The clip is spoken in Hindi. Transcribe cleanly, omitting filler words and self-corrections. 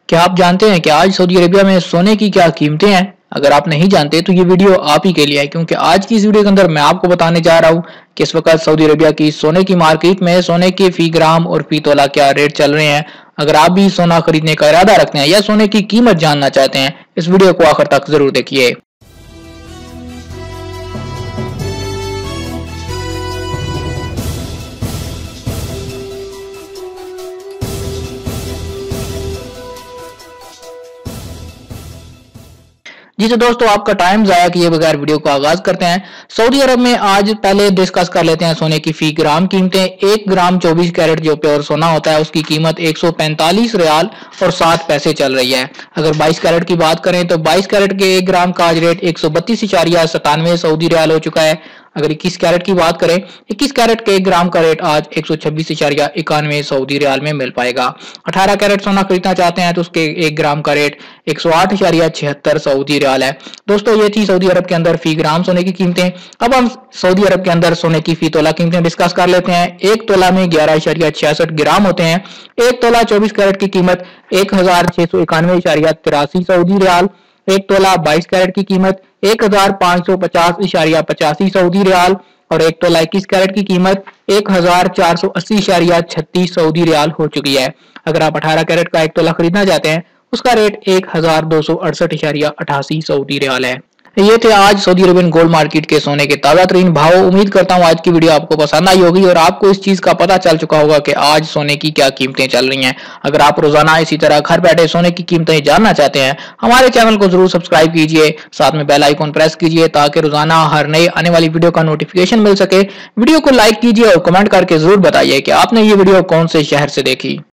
क्या आप जानते हैं कि आज सऊदी अरेबिया में सोने की क्या कीमतें हैं? अगर आप नहीं जानते तो ये वीडियो आप ही के लिए है, क्योंकि आज की इस वीडियो के अंदर मैं आपको बताने जा रहा हूँ कि इस वक्त सऊदी अरेबिया की सोने की मार्केट में सोने के फी ग्राम और फी तोला क्या रेट चल रहे हैं। अगर आप भी सोना खरीदने का इरादा रखते हैं या सोने की कीमत जानना चाहते हैं, इस वीडियो को आखिर तक जरूर देखिए। जी तो दोस्तों, आपका टाइम जाया किए बगैर वीडियो को आगाज करते हैं। सऊदी अरब में आज पहले डिस्कस कर लेते हैं सोने की फी ग्राम कीमतें। 1 ग्राम 24 कैरेट जो प्योर सोना होता है उसकी कीमत 145 रियाल और 7 पैसे चल रही है। अगर 22 कैरेट की बात करें तो 22 कैरेट के 1 ग्राम का आज रेट 132.97 सऊदी रियाल हो चुका है। अगर 21 कैरेट की बात करें, 21 कैरेट के 1 ग्राम का रेट आज 126.91 सऊदी रियाल में मिल पाएगा। 18 कैरेट सोना खरीदना चाहते हैं तो उसके 1 ग्राम का रेट 108.76 सऊदी रियाल है। दोस्तों, ये थी सऊदी अरब के अंदर फी ग्राम सोने की कीमतें। अब हम सऊदी अरब के अंदर सोने की फी तोला कीमतें डिस्कस कर लेते हैं। 1 तोला में 11.66 ग्राम होते हैं। 1 तोला 24 कैरेट की कीमत 1691.83 सऊदी रियाल। 1 तोला 22 कैरेट की कीमत 1550.85 सऊदी रियाल और 1 तोला 21 कैरेट की कीमत 1480.36 सऊदी रियाल हो चुकी है। अगर आप 18 कैरेट का 1 तोला खरीदना चाहते हैं, उसका रेट 1268.88 सऊदी रियाल है। ये थे आज सऊदी अरेबियन गोल्ड मार्केट के सोने के ताजा तरीन भाव। उम्मीद करता हूँ आज की वीडियो आपको पसंद आई होगी और आपको इस चीज का पता चल चुका होगा कि आज सोने की क्या कीमतें चल रही हैं। अगर आप रोजाना इसी तरह घर बैठे सोने की कीमतें जानना चाहते हैं, हमारे चैनल को जरूर सब्सक्राइब कीजिए, साथ में बेल आइकन प्रेस कीजिए ताकि रोजाना हर नई आने वाली वीडियो का नोटिफिकेशन मिल सके। वीडियो को लाइक कीजिए और कमेंट करके जरूर बताइए कि आपने ये वीडियो कौन से शहर से देखी।